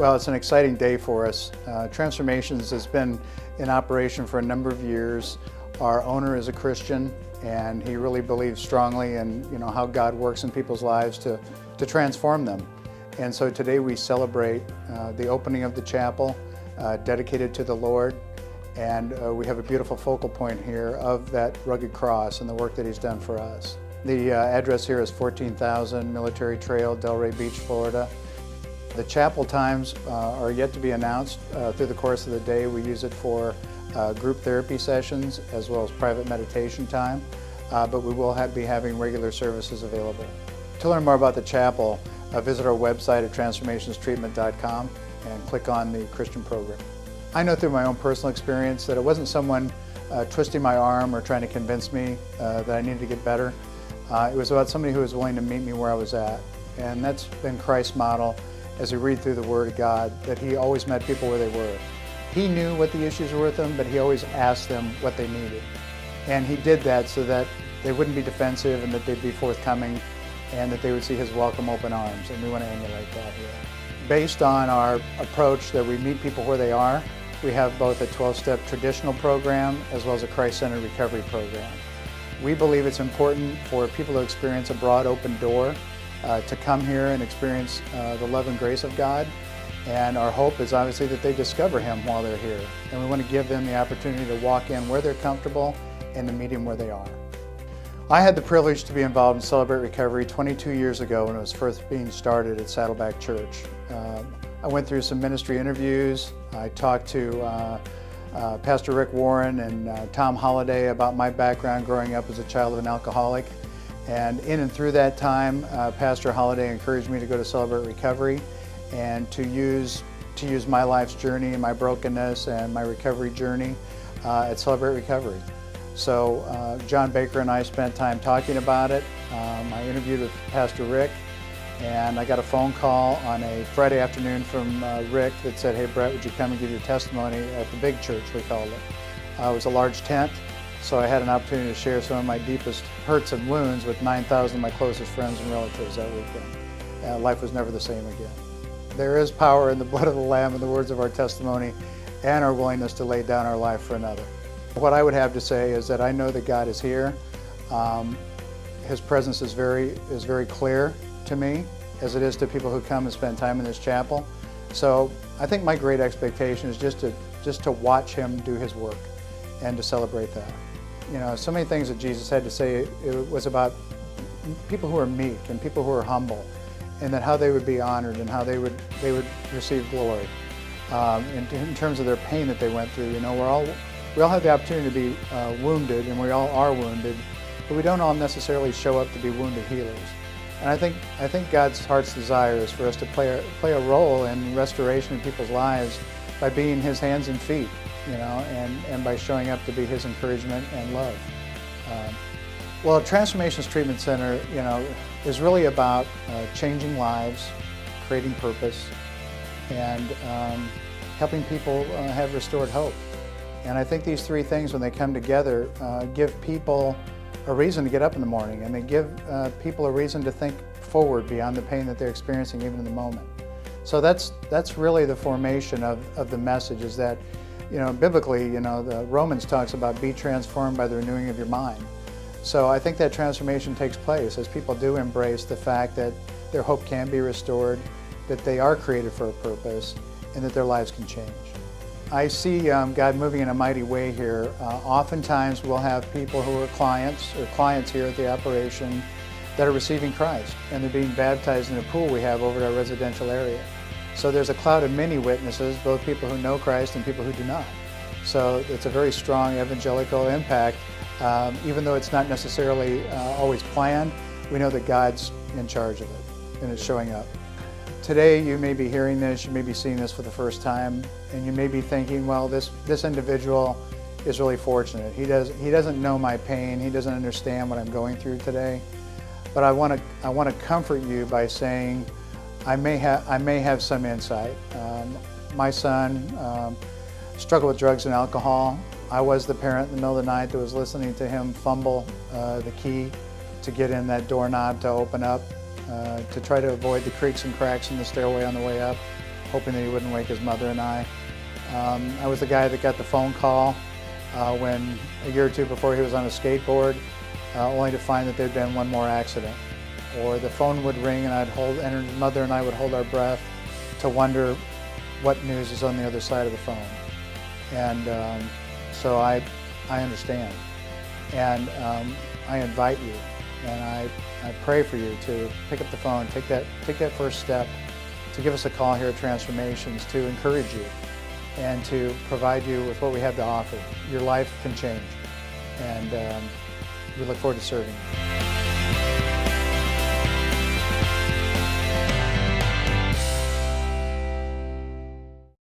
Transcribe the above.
Well, it's an exciting day for us. Transformations has been in operation for a number of years. Our owner is a Christian, and he really believes strongly in how God works in people's lives to transform them. And so today we celebrate the opening of the chapel dedicated to the Lord, and we have a beautiful focal point here of that rugged cross and the work that He's done for us. The address here is 14,000 Military Trail, Delray Beach, Florida. The chapel times are yet to be announced through the course of the day. We use it for group therapy sessions as well as private meditation time, but we will be having regular services available. To learn more about the chapel, visit our website at transformationstreatment.com and click on the Christian program. I know through my own personal experience that it wasn't someone twisting my arm or trying to convince me that I needed to get better. It was about somebody who was willing to meet me where I was at, and that's been Christ's model. As we read through the Word of God, that He always met people where they were. He knew what the issues were with them, but He always asked them what they needed. And He did that so that they wouldn't be defensive and that they'd be forthcoming and that they would see His welcome open arms, and we want to emulate that here. Based on our approach that we meet people where they are, we have both a 12-step traditional program as well as a Christ-centered recovery program. We believe it's important for people to experience a broad open door to come here and experience the love and grace of God. And our hope is obviously that they discover Him while they're here. And we want to give them the opportunity to walk in where they're comfortable and to meet Him where they are. I had the privilege to be involved in Celebrate Recovery 22 years ago when it was first being started at Saddleback Church. I went through some ministry interviews. I talked to Pastor Rick Warren and Tom Holliday about my background growing up as a child of an alcoholic. And in and through that time, Pastor Holliday encouraged me to go to Celebrate Recovery and to use my life's journey and my brokenness and my recovery journey at Celebrate Recovery. So John Baker and I spent time talking about it. I interviewed with Pastor Rick, and I got a phone call on a Friday afternoon from Rick that said, "Hey Brett, would you come and give your testimony at the big church," we called it. It was a large tent. So I had an opportunity to share some of my deepest hurts and wounds with 9,000 of my closest friends and relatives that weekend. Life was never the same again. There is power in the blood of the Lamb and the words of our testimony and our willingness to lay down our life for another. What I would have to say is that I know that God is here. His presence is very clear to me, as it is to people who come and spend time in this chapel. So I think my great expectation is just to watch Him do His work and to celebrate that. So many things that Jesus had to say, it was about people who are meek and people who are humble, and that how they would be honored and how they would receive glory. In terms of their pain that they went through, we all have the opportunity to be wounded, and we all are wounded, but we don't all necessarily show up to be wounded healers. And I think God's heart's desire is for us to play a role in restoration in people's lives by being His hands and feet. And by showing up to be His encouragement and love. Well, Transformations Treatment Center, is really about changing lives, creating purpose, and helping people have restored hope. And I think these three things, when they come together, give people a reason to get up in the morning, and they give people a reason to think forward beyond the pain that they're experiencing even in the moment. So that's really the formation of the message, is that biblically, the Romans talks about be transformed by the renewing of your mind. So I think that transformation takes place as people do embrace the fact that their hope can be restored, that they are created for a purpose, and that their lives can change. I see God moving in a mighty way here. Oftentimes we'll have people who are clients here at the operation that are receiving Christ, and they're being baptized in a pool we have over at our residential area. So there's a cloud of many witnesses, both people who know Christ and people who do not. So it's a very strong evangelical impact. Even though it's not necessarily always planned, we know that God's in charge of it, and it's showing up. Today you may be hearing this, you may be seeing this for the first time, and you may be thinking, well, this individual is really fortunate. He doesn't know my pain, he doesn't understand what I'm going through today. But I want to comfort you by saying, I may have some insight. My son struggled with drugs and alcohol. I was the parent in the middle of the night that was listening to him fumble the key to get in that doorknob to open up, to try to avoid the creaks and cracks in the stairway on the way up. hoping that he wouldn't wake his mother and I. I was the guy that got the phone call when a year or two before he was on a skateboard, only to find that there'd been one more accident. Or the phone would ring and and his mother and I would hold our breath to wonder what news is on the other side of the phone. And so I understand. And I invite you, and I pray for you to pick up the phone, take that first step, to give us a call here at Transformations, to encourage you and to provide you with what we have to offer. Your life can change, and we look forward to serving you.